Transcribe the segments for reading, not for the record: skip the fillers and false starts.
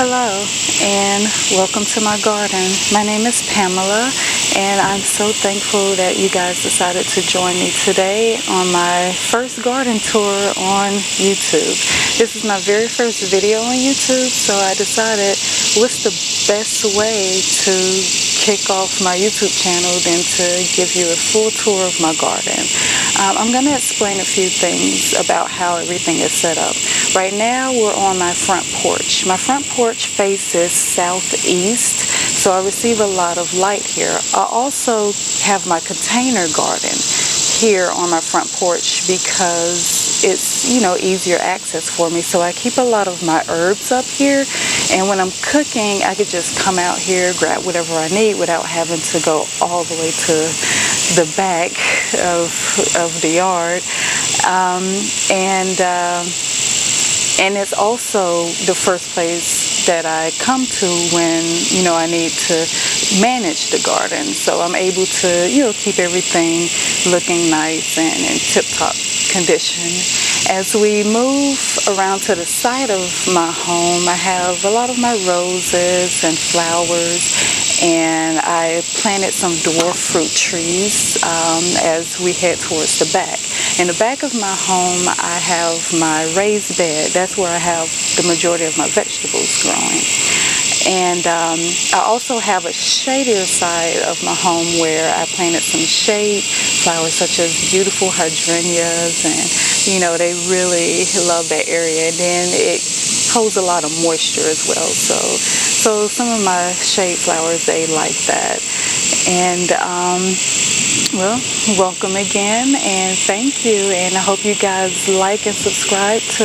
Hello and welcome to my garden. My name is Pamela and I'm so thankful that you guys decided to join me today on my first garden tour on YouTube. This is my very first video on YouTube, so I decided what's the best way to kick off my YouTube channel than to give you a full tour of my garden. I'm going to explain a few things about how everything is set up. Right now we're on my front porch. My front porch faces southeast, so I receive a lot of light here. I also have my container garden here on my front porch because it's, easier access for me. So I keep a lot of my herbs up here, and when I'm cooking, I could just come out here, grab whatever I need without having to go all the way to the back of the yard. And it's also the first place that I come to when, I need to manage the garden. So I'm able to, keep everything looking nice and in tip-top condition. As we move around to the side of my home, I have a lot of my roses and flowers, and I planted some dwarf fruit trees as we head towards the back. In the back of my home, I have my raised bed. That's where I have the majority of my vegetables growing. And I also have a shadier side of my home where I planted some shade flowers such as beautiful hydrangeas, and they really love that area. And then it holds a lot of moisture as well, so some of my shade flowers, they like that. And well, welcome again and thank you, and I hope you guys like and subscribe to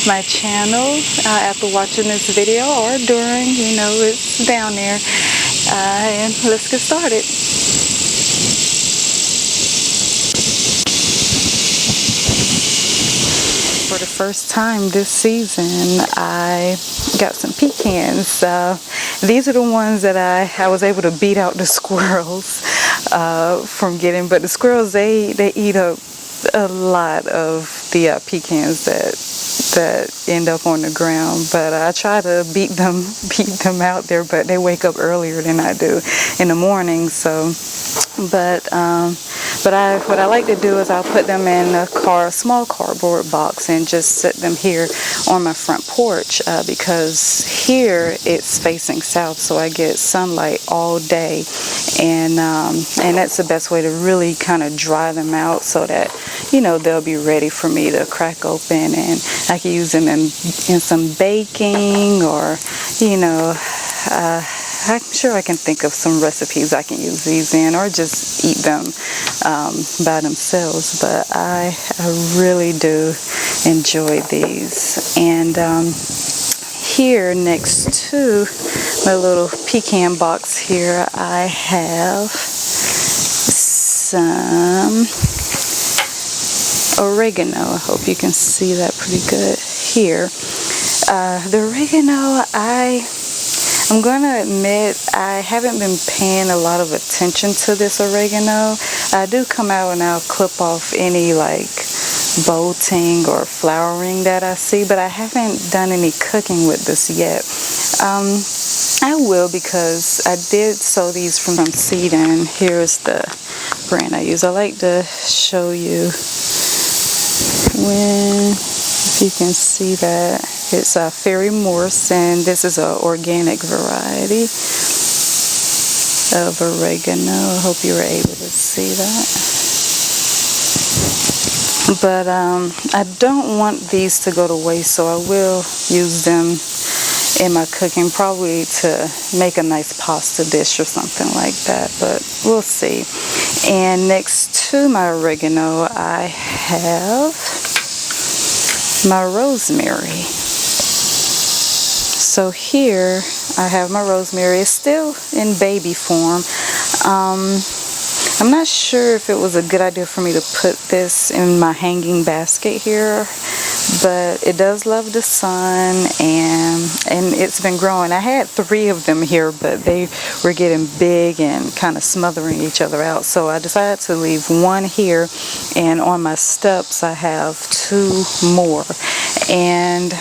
my channel after watching this video or during, it's down there. And let's get started. For the first time this season, I got some pecans. These are the ones that I was able to beat out the squirrels from getting, but the squirrels, they eat up a lot of the pecans that end up on the ground. But I try to beat them out there, but they wake up earlier than I do in the morning. So, but what I like to do is I'll put them in a small cardboard box and just set them here on my front porch because here it's facing south, so I get sunlight all day, and that's the best way to really kind of dry them out so that they'll be ready for me to crack open, and I can use them in some baking, or I'm sure I can think of some recipes I can use these in, or just eat them by themselves. But I really do enjoy these. And here next to my little pecan box here, I have some oregano. I hope you can see that pretty good here. The oregano, I'm going to admit I haven't been paying a lot of attention to this oregano. I do come out and I'll clip off any bolting or flowering that I see, but I haven't done any cooking with this yet. I will, because I did sow these from seed, and here's the brand I use. I like to show you if you can see that. It's a Fairy Morse, and this is an organic variety of oregano. I hope you were able to see that. But I don't want these to go to waste, so I will use them in my cooking, probably to make a nice pasta dish or something like that, but we'll see. And next to my oregano, I have my rosemary. So here I have my rosemary. It's still in baby form. I'm not sure if it was a good idea for me to put this in my hanging basket here, but it does love the sun, and it's been growing. I had 3 of them here, but they were getting big and kind of smothering each other out, so I decided to leave 1 here, and on my steps I have 2 more. And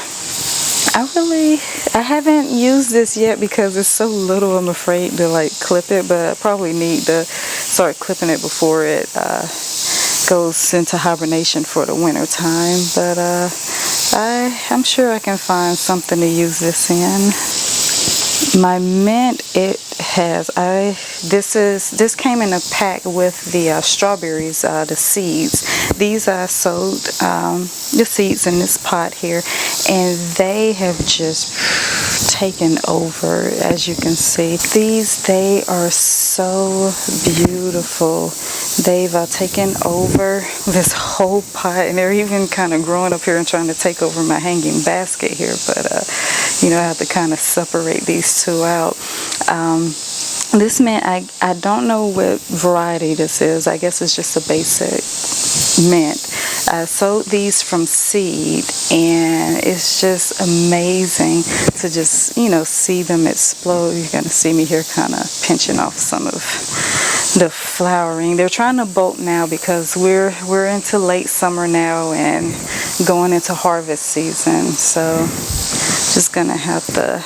I haven't used this yet because it's so little. I'm afraid to like clip it, but I probably need to start clipping it before it goes into hibernation for the winter time. But I'm sure I can find something to use this in. My mint, this came in a pack with the strawberries, the seeds. These I sowed the seeds in this pot here, and they have just taken over. As you can see, they are so beautiful. They've taken over this whole pot, and they're even kind of growing up here and trying to take over my hanging basket here. But you know, I have to kind of separate these two out. This mint, I don't know what variety this is. I guess it's just a basic mint. I sowed these from seed, and it's just amazing to just, you know, see them explode. You're going to see me here kind of pinching off some of the flowering. They're trying to bolt now because we're into late summer now and going into harvest season. So just going to have to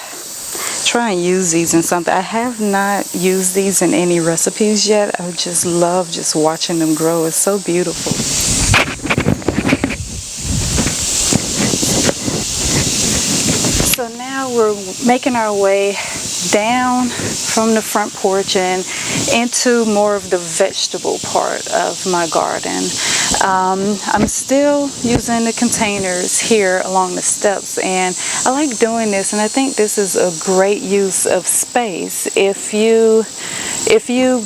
try and use these in something. I have not used these in any recipes yet. I just love just watching them grow. It's so beautiful. So now we're making our way down from the front porch and into more of the vegetable part of my garden. I'm still using the containers here along the steps, and I like doing this, and I think this is a great use of space. If you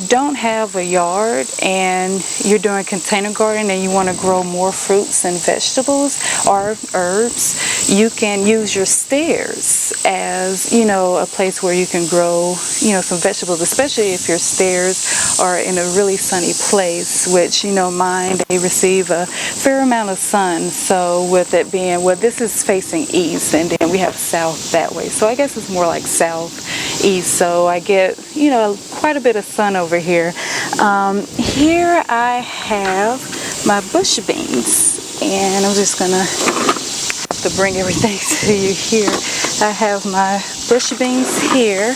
don't have a yard and you're doing container garden and you want to grow more fruits and vegetables or herbs, you can use your stairs as, you know, a place where you can grow, you know, some vegetables, especially if your stairs are in a really sunny place, which, you know, mine, they receive a fair amount of sun. So with it being, well, this is facing east, and then we have south that way. So I guess it's more like southeast. So I get, you know, quite a bit of sun over here. Here I have my bush beans, and I'm just gonna have to bring everything to you here. I have my bush beans here,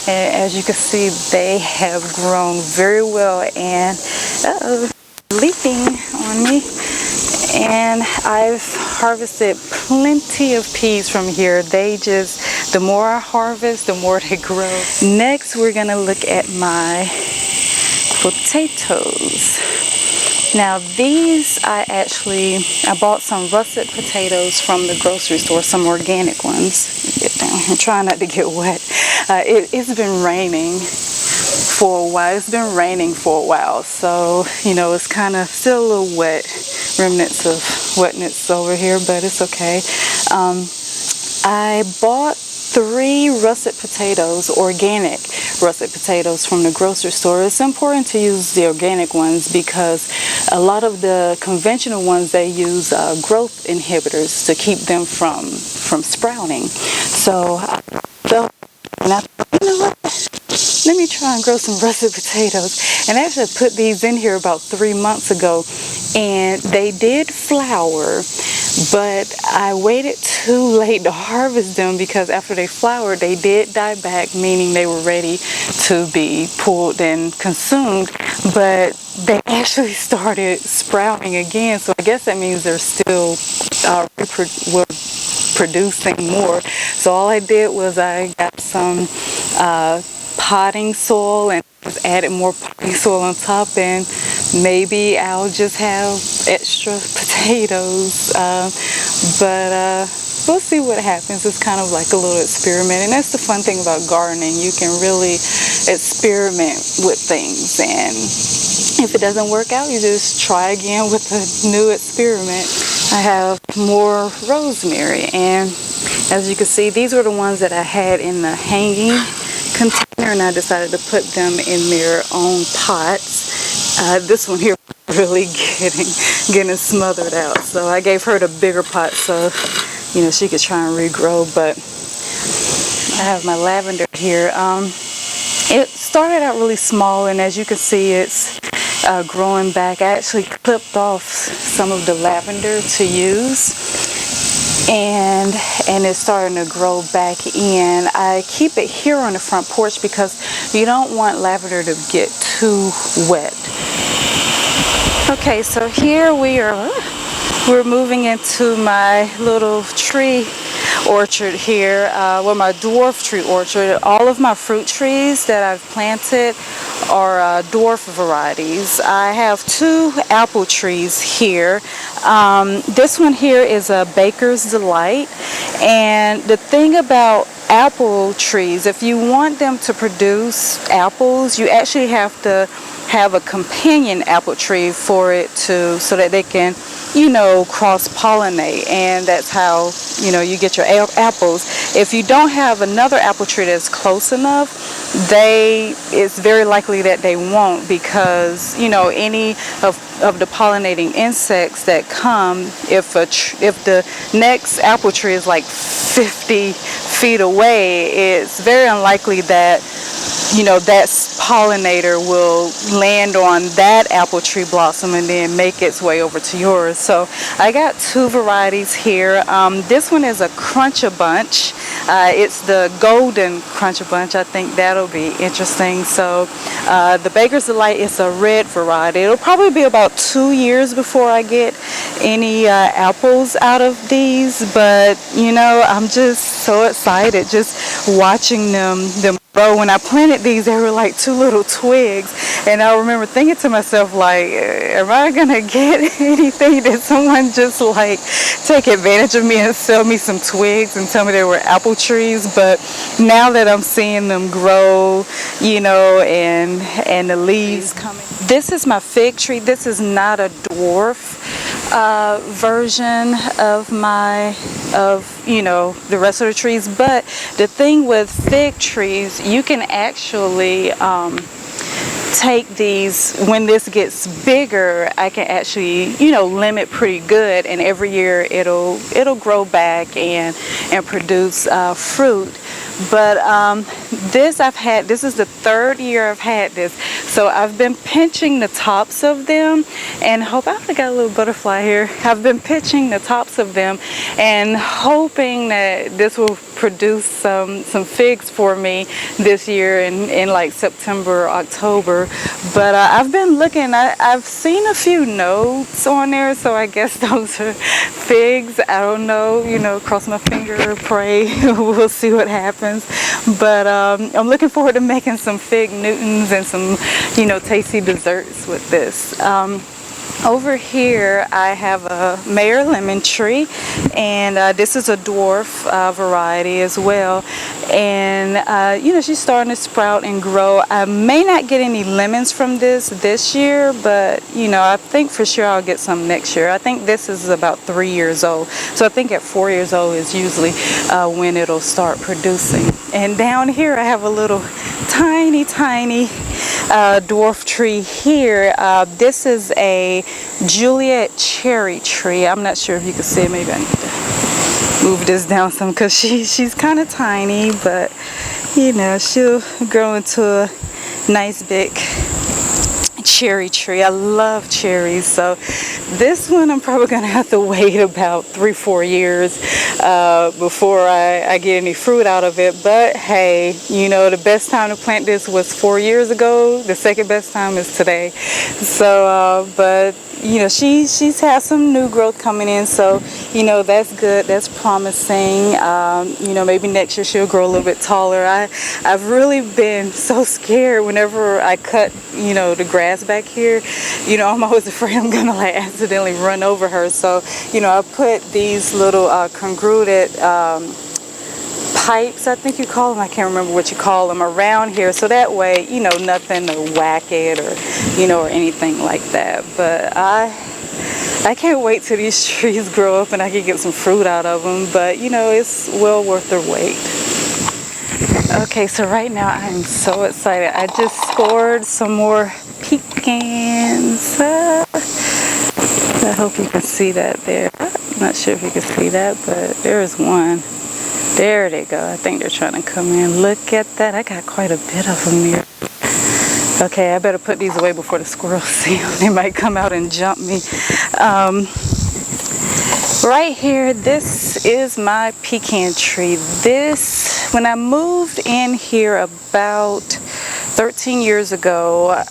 and as you can see, they have grown very well and leaping on me. And I've harvested plenty of peas from here. The more I harvest, the more they grow. Next, we're gonna look at my potatoes. Now these, I bought some russet potatoes from the grocery store, some organic ones. Get down here, trying not to get wet. It's been raining for a while. It's been raining for a while, so you know it's kind of still a little wet, remnants of wetness over here, but it's okay. I bought 3 russet potatoes, organic russet potatoes from the grocery store. It's important to use the organic ones because a lot of the conventional ones, they use growth inhibitors to keep them from sprouting. So I thought, you know what? Let me try and grow some russet potatoes. And I actually put these in here about 3 months ago, and they did flower, but I waited too late to harvest them because after they flowered, they did die back, meaning they were ready to be pulled and consumed, but they actually started sprouting again. So I guess that means they're still producing more. So all I did was I got some potting soil and just added more potting soil on top, and maybe I'll just have extra potatoes. But we'll see what happens. It's kind of like a little experiment, and that's the fun thing about gardening. You can really experiment with things, and if it doesn't work out, you just try again with a new experiment. I have more rosemary, and as you can see, these were the ones that I had in the hanging container, and I decided to put them in their own pots. This one here really getting smothered out, so I gave her the bigger pot so you know she could try and regrow. But I have my lavender here. It started out really small, and as you can see, it's growing back. I actually clipped off some of the lavender to use, and it's starting to grow back in. I keep it here on the front porch because you don't want lavender to get too wet. Okay, so here we're moving into my little tree orchard here, my dwarf tree orchard. All of my fruit trees that I've planted are dwarf varieties. I have 2 apple trees here. This one here is a Baker's Delight, and the thing about apple trees, if you want them to produce apples, you actually have to have a companion apple tree for it to, so that they can, cross-pollinate, and that's how, you get your apples. If you don't have another apple tree that's close enough, it's very likely that they won't, because, any of the pollinating insects that come, if the next apple tree is like 50 feet away, it's very unlikely that that pollinator will land on that apple tree blossom and then make its way over to yours. So I got 2 varieties here. This one is a Crunch-A-Bunch. It's the golden Crunch-A-Bunch. I think that'll be interesting. So the Baker's Delight is a red variety. It'll probably be about 2 years before I get any apples out of these, but I'm just so excited just watching them grow. When I planted these, they were like 2 little twigs, and I remember thinking to myself, like, am I gonna get anything? Did someone just like take advantage of me and sell me some twigs and tell me they were apple trees? But now that I'm seeing them grow, and the leaves coming. This is my fig tree. This is not a dwarf version of the rest of the trees, but the thing with fig trees, you can actually take these, when this gets bigger, I can actually limit pretty good, and every year it'll grow back and produce fruit. But this is the 3rd year I've had this, so I've been pinching the tops of them, and I got a little butterfly here. I've been pinching the tops of them and hoping that this will produce some figs for me this year in like September or October. But I've been looking, I've seen a few notes on there, so I guess those are figs. I don't know, cross my finger, pray. We'll see what happens. But I'm looking forward to making some fig Newtons and some tasty desserts with this. Over here I have a Mayor lemon tree, and this is a dwarf variety as well, and she's starting to sprout and grow. I may not get any lemons from this year, but I think for sure I'll get some next year. I think this is about 3 years old, so I think at 4 years old is usually when it'll start producing. And down here I have a little tiny dwarf tree here. This is a Juliet cherry tree. I'm not sure if you can see it. Maybe I need to move this down some, because she's kind of tiny, but she'll grow into a nice big cherry tree. I love cherries, so this one I'm probably gonna have to wait about 3-4 years before I get any fruit out of it. But hey, the best time to plant this was 4 years ago. The second best time is today. So but she's had some new growth coming in, so that's good, that's promising. Maybe next year she'll grow a little bit taller. I've really been so scared whenever I cut the grass back here. I'm always afraid I'm gonna like accidentally run over her. So I put these little congruent pipes, I think you call them, I can't remember what you call them, around here, so that way nothing to whack it or anything like that. But I can't wait till these trees grow up and I can get some fruit out of them. But it's well worth their wait. Okay, so right now I'm so excited. I just scored some more pecans. I hope you can see that there. I'm not sure if you can see that, but there's one. There they go. I think they're trying to come in. Look at that. I got quite a bit of them here. Okay, I better put these away before the squirrels see them. They might come out and jump me. Right here, this is my pecan tree. When I moved in here about 13 years ago,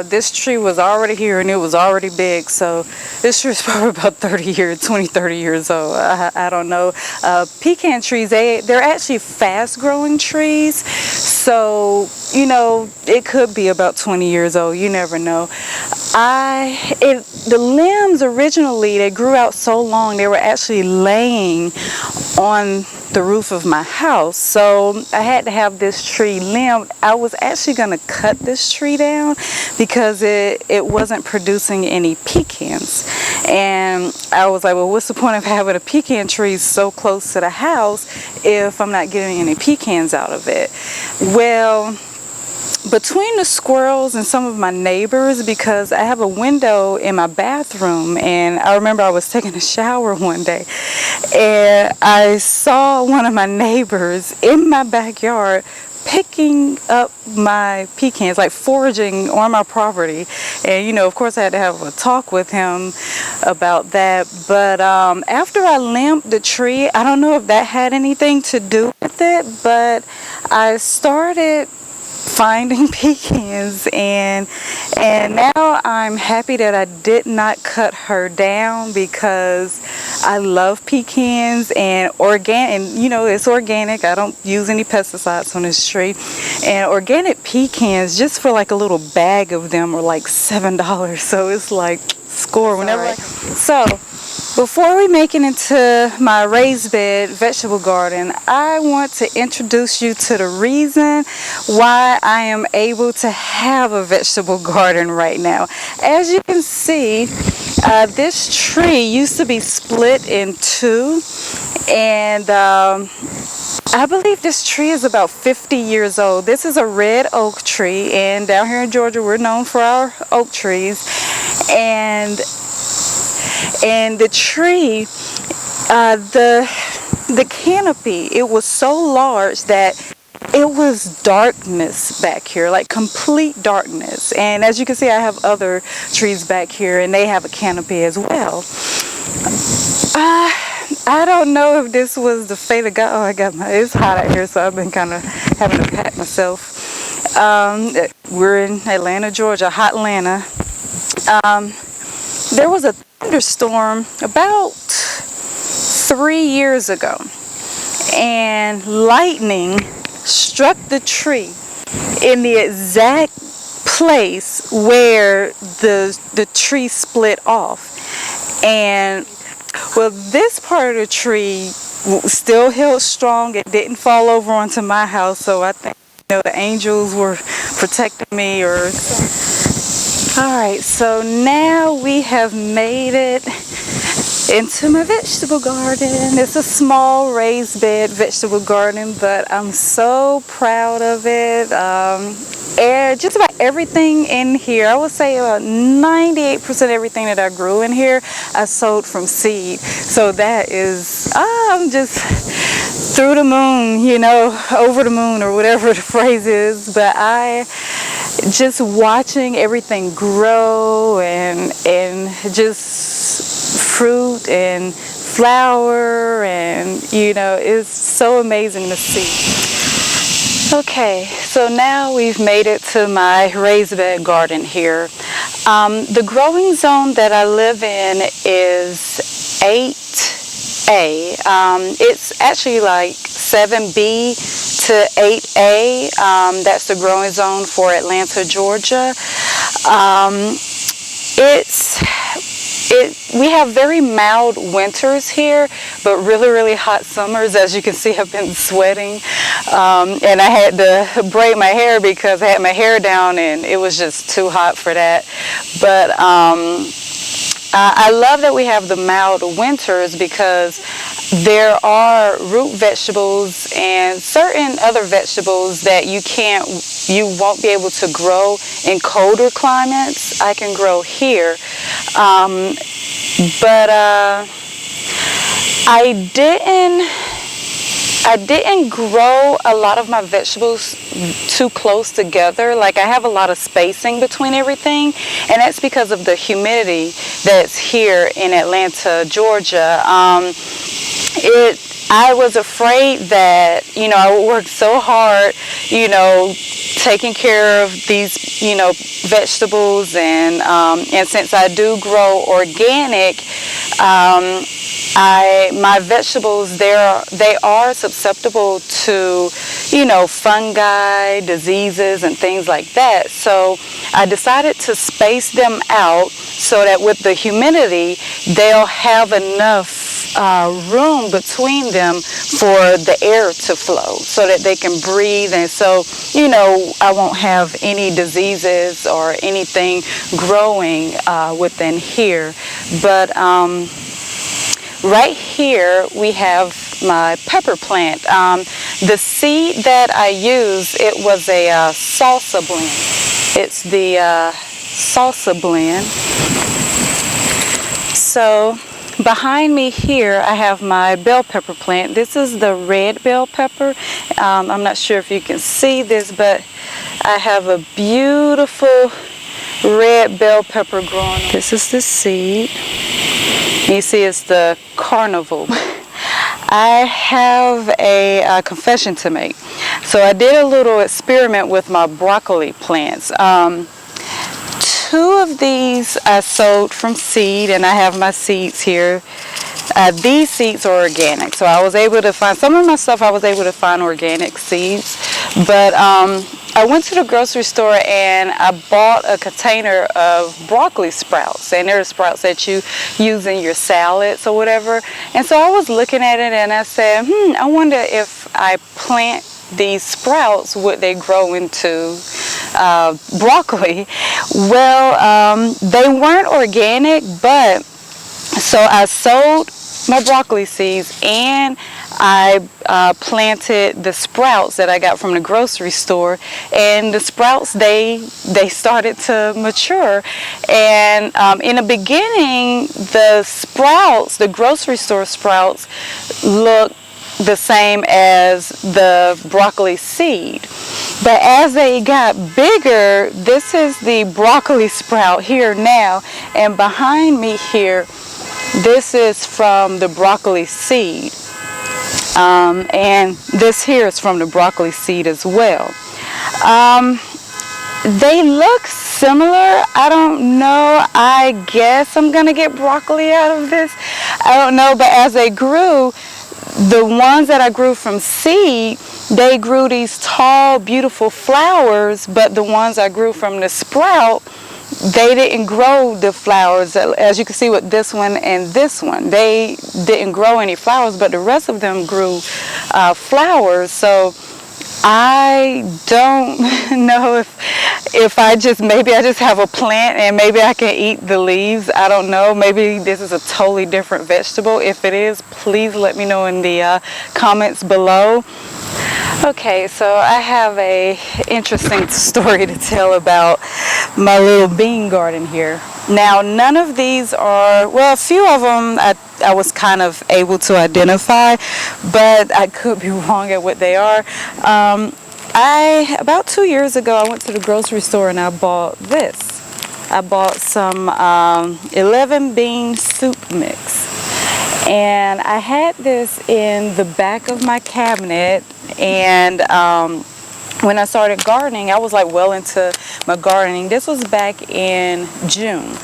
this tree was already here and it was already big. So this tree is probably about 30 years old. I don't know. Pecan trees, they're actually fast growing trees. So, you know, it could be about 20 years old. You never know. The limbs originally, they grew out so long, they were actually laying on the roof of my house. So I had to have this tree limbed. I was actually going to cut this tree down because it wasn't producing any pecans. And I was like, well, what's the point of having a pecan tree so close to the house if I'm not getting any pecans out of it? Well, between the squirrels and some of my neighbors, because I have a window in my bathroom, and I remember I was taking a shower one day and I saw one of my neighbors in my backyard picking up my pecans, like foraging on my property. And you know, of course I had to have a talk with him about that. But after I limped the tree, I don't know if that had anything to do with it, but I started finding pecans, and now I'm happy that I did not cut her down, because I love pecans and you know, it's organic. I don't use any pesticides on this tree, and organic pecans, just for like a little bag of them, are like $7. So it's like score whenever. So before we make it into my raised bed vegetable garden, I want to introduce you to the reason why I am able to have a vegetable garden right now. As you can see, this tree used to be split in two, and I believe this tree is about 50 years old. This is a red oak tree, and down here in Georgia we're known for our oak trees. And the tree, the canopy, it was so large that it was darkness back here, like complete darkness. And as you can see, I have other trees back here, and they have a canopy as well. I don't know if this was the fate of God. Oh, it's hot out here, so I've been kind of having to pack myself. We're in Atlanta, Georgia, hot Atlanta. There was a thunderstorm about 3 years ago, and lightning struck the tree in the exact place where the tree split off. And well, this part of the tree still held strong. It didn't fall over onto my house, so I think, you know, the angels were protecting me or something. Alright, so now we have made it into my vegetable garden. It's a small raised bed vegetable garden, but I'm so proud of it. And just about everything in here, I would say about 98% everything that I grew in here, I sowed from seed. So that is, I'm just through the moon, you know, over the moon, or whatever the phrase is. But just watching everything grow, and just fruit and flower, and you know, it's so amazing to see. Okay, so now we've made it to my raised bed garden here. The growing zone that I live in is 8A. It's actually like 7B to 8A. That's the growing zone for Atlanta, Georgia. We have very mild winters here, but really, really hot summers. As you can see, I've been sweating. And I had to braid my hair because I had my hair down and it was just too hot for that. But I love that we have the mild winters, because there are root vegetables and certain other vegetables that you won't be able to grow in colder climates. I can grow here. But I didn't I didn't grow a lot of my vegetables too close together. Like, I have a lot of spacing between everything, and that's because of the humidity that's here in Atlanta, Georgia. I was afraid that, you know, I would work so hard, you know, taking care of these, you know, vegetables, and since I do grow organic, my vegetables, they are susceptible to, you know, fungi, diseases, and things like that. So I decided to space them out so that with the humidity, they'll have enough room between them for the air to flow so that they can breathe, and so, you know, I won't have any diseases or anything growing within here. But right here we have my pepper plant. The seed that I used, it was a salsa blend. It's the salsa blend. So behind me here I have my bell pepper plant. This is the red bell pepper. I'm not sure if you can see this, but I have a beautiful red bell pepper growing. This is the seed. You see it's the carnival. I have a confession to make. So I did a little experiment with my broccoli plants. 2 of these I sowed from seed, and I have my seeds here. These seeds are organic, so I was able to find some of my stuff. I was able to find organic seeds, but I went to the grocery store and I bought a container of broccoli sprouts, and they're sprouts that you use in your salads or whatever. And so I was looking at it and I said, I wonder if I plant these sprouts, would they grow into broccoli? Well, they weren't organic, but so I sowed my broccoli seeds and I planted the sprouts that I got from the grocery store, and the sprouts, they started to mature. And in the beginning, the sprouts, the grocery store sprouts, looked the same as the broccoli seed. But as they got bigger, this is the broccoli sprout here now, and behind me here, this is from the broccoli seed. And this here is from the broccoli seed as well. They look similar. I don't know. I guess I'm gonna get broccoli out of this. I don't know, but as they grew, the ones that I grew from seed, they grew these tall, beautiful flowers, but the ones I grew from the sprout, they didn't grow the flowers. As you can see with this one and this one, they didn't grow any flowers, but the rest of them grew flowers. So I don't know if maybe I just have a plant and maybe I can eat the leaves. I don't know. Maybe this is a totally different vegetable. If it is, please let me know in the comments below. Okay, so I have a interesting story to tell about my little bean garden here. Now, none of these are, well, a few of them I was kind of able to identify, but I could be wrong at what they are. About 2 years ago, I went to the grocery store and I bought this. I bought some 11 bean soup mix. And I had this in the back of my cabinet, and when I started gardening, I was like well into my gardening. This was back in June.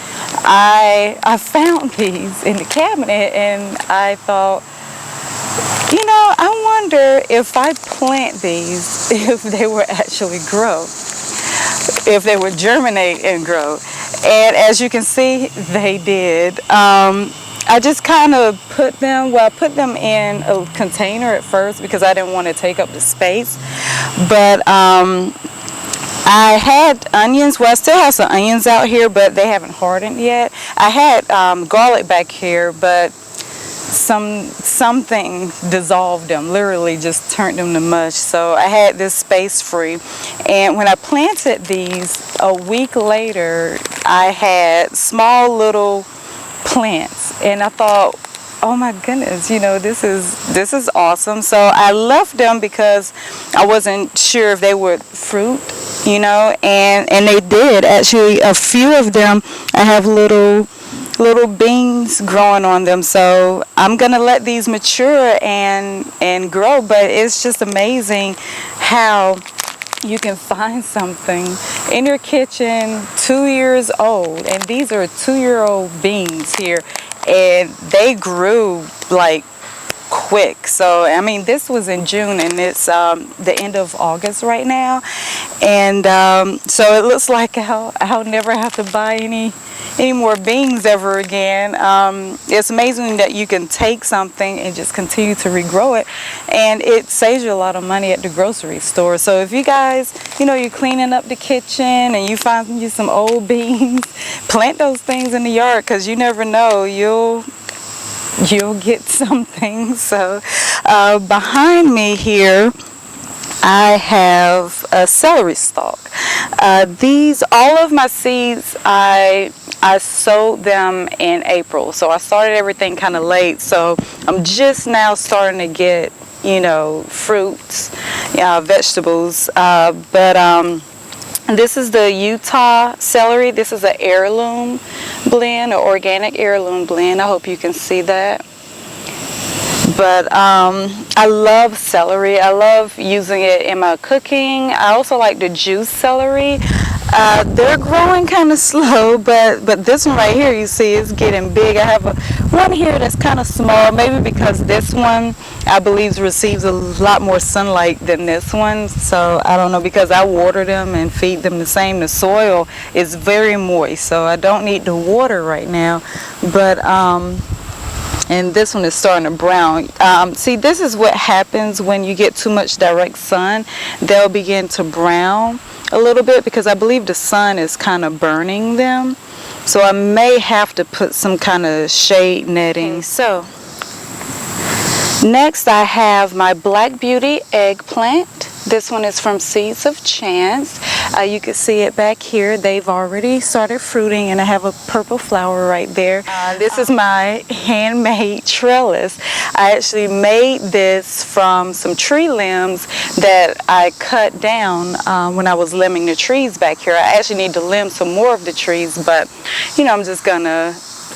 I found these in the cabinet and I thought, you know, I wonder if I plant these, if they will actually grow, if they would germinate and grow. And as you can see, they did. I just kind of put them in a container at first because I didn't want to take up the space. But I had onions. Well, I still have some onions out here, but they haven't hardened yet. I had garlic back here, but something dissolved them, literally just turned them to mush. So I had this space free. And when I planted these, a week later, I had small little plants, and I thought, oh my goodness, this is awesome. So I left them because I wasn't sure if they would fruit, and they did. Actually, a few of them, I have little beans growing on them. So I'm gonna let these mature and grow. But it's just amazing how you can find something in your kitchen 2 years old, and these are 2-year-old beans here, and they grew like quick. So I mean, this was in June, and it's the end of August right now, and so it looks like I'll never have to buy any more beans ever again. It's amazing that you can take something and just continue to regrow it, and it saves you a lot of money at the grocery store. So if you guys, you're cleaning up the kitchen and you find you some old beans, plant those things in the yard, because you never know, you'll get something. So behind me here, I have a celery stalk. All of my seeds, I sowed them in April. So I started everything kind of late. So I'm just now starting to get, fruits, vegetables. But this is the Utah celery. This is an heirloom blend, an organic heirloom blend. I hope you can see that. But I love celery. I love using it in my cooking. I also like the juice celery. They're growing kind of slow, but this one right here, you see, is getting big. I have one here that's kind of small, maybe because this one, I believe, receives a lot more sunlight than this one. So I don't know, because I water them and feed them the same. The soil is very moist, so I don't need to water right now. But and this one is starting to brown. See, this is what happens when you get too much direct sun. They'll begin to brown a little bit, because I believe the sun is kind of burning them. So I may have to put some kind of shade netting. So next I have my Black Beauty eggplant. This one is from Seeds of Chance. You can see it back here. They've already started fruiting, and I have a purple flower right there. This is my handmade trellis. I actually made this from some tree limbs that I cut down when I was limbing the trees back here. I actually need to limb some more of the trees, but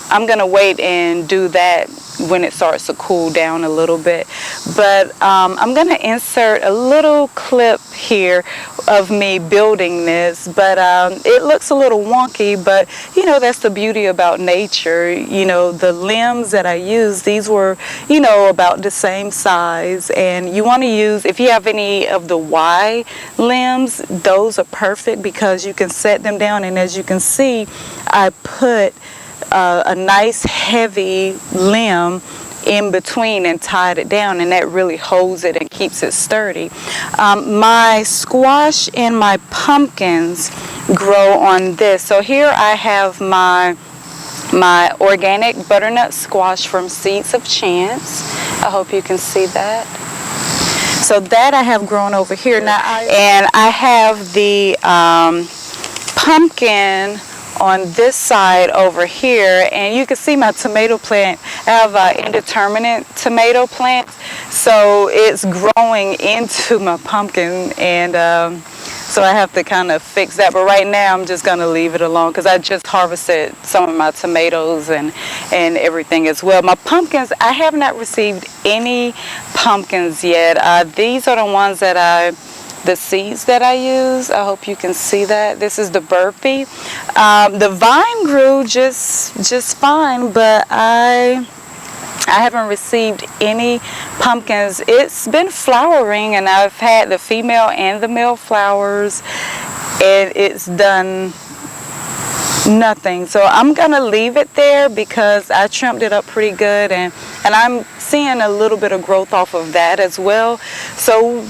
I'm gonna wait and do that when it starts to cool down a little bit. But I'm gonna insert a little clip here of me building this, but it looks a little wonky, but that's the beauty about nature. The limbs that I used, these were about the same size, and you want to use, if you have any of the Y limbs, those are perfect, because you can set them down, and as you can see, I put a nice heavy limb in between and tied it down, and that really holds it and keeps it sturdy. My squash and my pumpkins grow on this. So here I have my organic butternut squash from Seeds of Chance. I hope you can see that. So that I have grown over here now, and I have the pumpkin on this side over here, and you can see my tomato plant. I have indeterminate tomato plants, so it's growing into my pumpkin, and so I have to kind of fix that. But right now I'm just going to leave it alone, because I just harvested some of my tomatoes and everything as well. My pumpkins, I have not received any pumpkins yet. These are the ones that the seeds that I use. I hope you can see that. This is the burpee. The vine grew just fine, but I haven't received any pumpkins. It's been flowering, and I've had the female and the male flowers, and it's done nothing. So I'm gonna leave it there, because I trimmed it up pretty good, and I'm seeing a little bit of growth off of that as well. So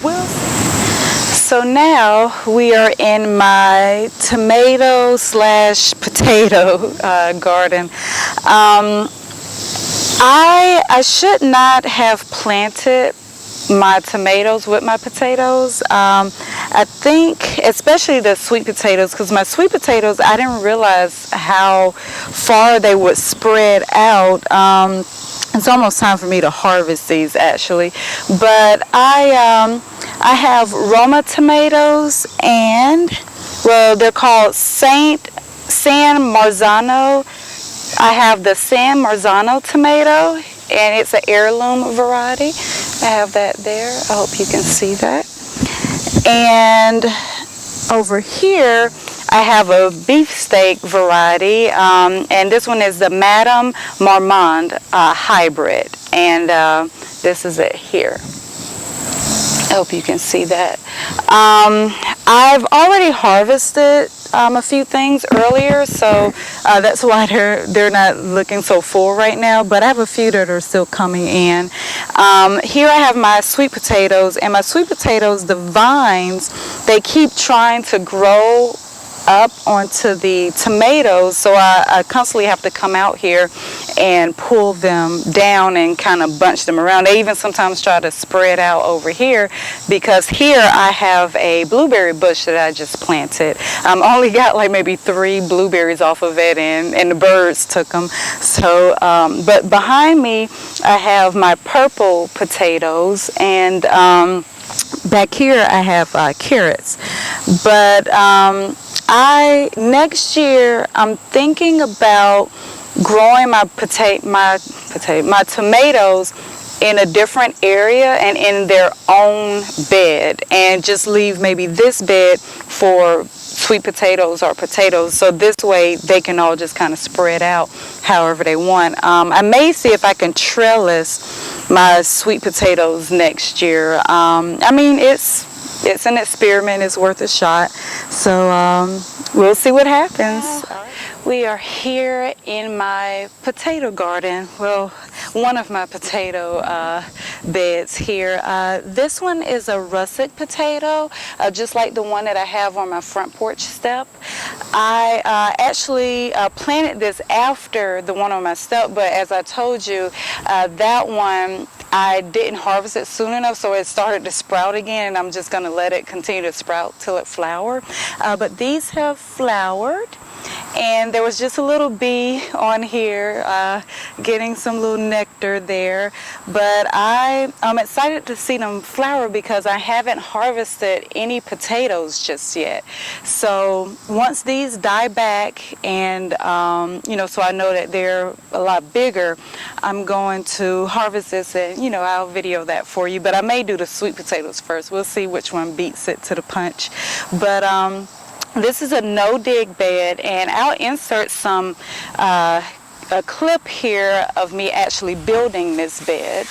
So now we are in my tomato / potato garden. I should not have planted my tomatoes with my potatoes. I think especially the sweet potatoes, because my sweet potatoes, I didn't realize how far they would spread out. It's almost time for me to harvest these actually, but I have Roma tomatoes, and well, they're called San Marzano. I have the San Marzano tomato, and it's an heirloom variety. I have that there. I hope you can see that. And over here I have a beefsteak variety, and this one is the Madame Marmande hybrid, and this is it here. I hope you can see that. I've already harvested a few things earlier, so that's why they're not looking so full right now, but I have a few that are still coming in. Here I have my sweet potatoes, and my sweet potatoes, the vines, they keep trying to grow up onto the tomatoes, so I constantly have to come out here and pull them down and kind of bunch them around. They even sometimes try to spread out over here, because here I have a blueberry bush that I just planted. Only got like maybe 3 blueberries off of it, and the birds took them. So but behind me I have my purple potatoes, and back here I have carrots. But next year I'm thinking about growing my tomatoes in a different area and in their own bed, and just leave maybe this bed for sweet potatoes or potatoes, so this way they can all just kind of spread out however they want. I may see if I can trellis my sweet potatoes next year. I mean, it's an experiment, it's worth a shot, so we'll see what happens. We are here in my potato garden, well, one of my potato beds here. This one is a russet potato, just like the one that I have on my front porch step. I actually planted this after the one on my step, but as I told you, that one I didn't harvest it soon enough, so it started to sprout again, and I'm just going to let it continue to sprout till it flowers. But these have flowered. And there was just a little bee on here getting some little nectar there, but I'm excited to see them flower because I haven't harvested any potatoes just yet. So once these die back, and so I know that they're a lot bigger, I'm going to harvest this, and I'll video that for you. But I may do the sweet potatoes first. We'll see which one beats it to the punch. But this is a no-dig bed, and I'll insert a clip here of me actually building this bed.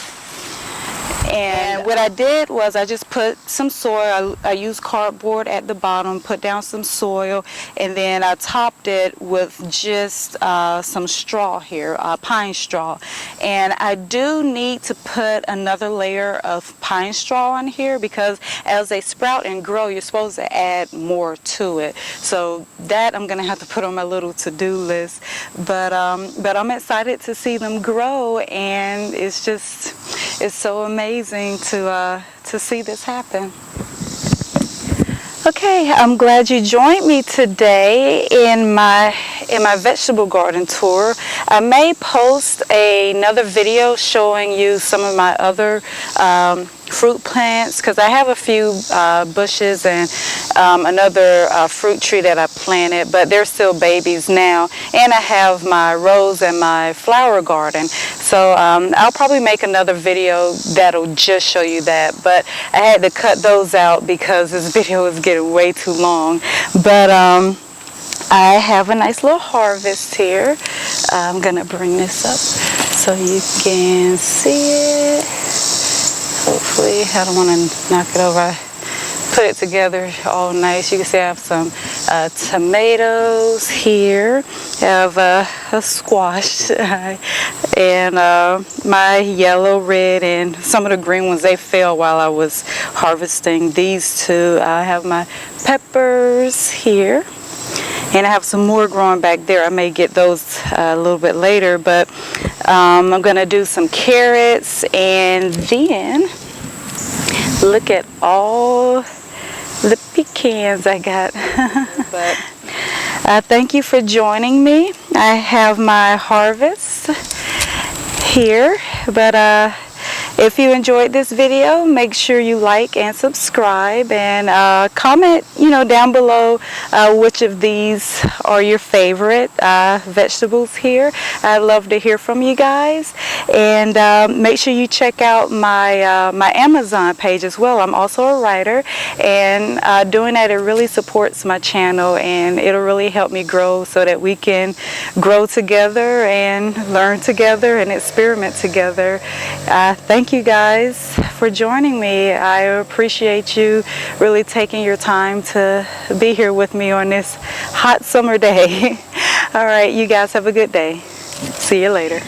And what I did was I just put some soil. I used cardboard at the bottom, put down some soil, and then I topped it with just some straw here, pine straw. And I do need to put another layer of pine straw on here, because as they sprout and grow, you're supposed to add more to it. So that I'm going to have to put on my little to-do list. But I'm excited to see them grow, and it's so amazing to see this happen. Okay, I'm glad you joined me today in my vegetable garden tour. I may post another video showing you some of my other fruit plants, because I have a few bushes and another fruit tree that I planted, but they're still babies now. And I have my rose and my flower garden. So I'll probably make another video that'll just show you that. But I had to cut those out because this video is getting way too long. But I have a nice little harvest here. I'm going to bring this up so you can see it. Hopefully, I don't want to knock it over. I put it together all nice. You can see I have some tomatoes here. I have a squash and my yellow, red, and some of the green ones, they fell while I was harvesting these two. I have my peppers here. And I have some more growing back there. I may get those a little bit later, but I'm going to do some carrots, and then look at all the pecans I got. But thank you for joining me. I have my harvest here. But if you enjoyed this video, make sure you like and subscribe, and comment, down below which of these are your favorite vegetables here. I'd love to hear from you guys. And make sure you check out my my Amazon page as well. I'm also a writer, and doing that, it really supports my channel, and it'll really help me grow so that we can grow together and learn together and experiment together. Thank you guys for joining me. I appreciate you really taking your time to be here with me on this hot summer day. All right, you guys have a good day. See you later.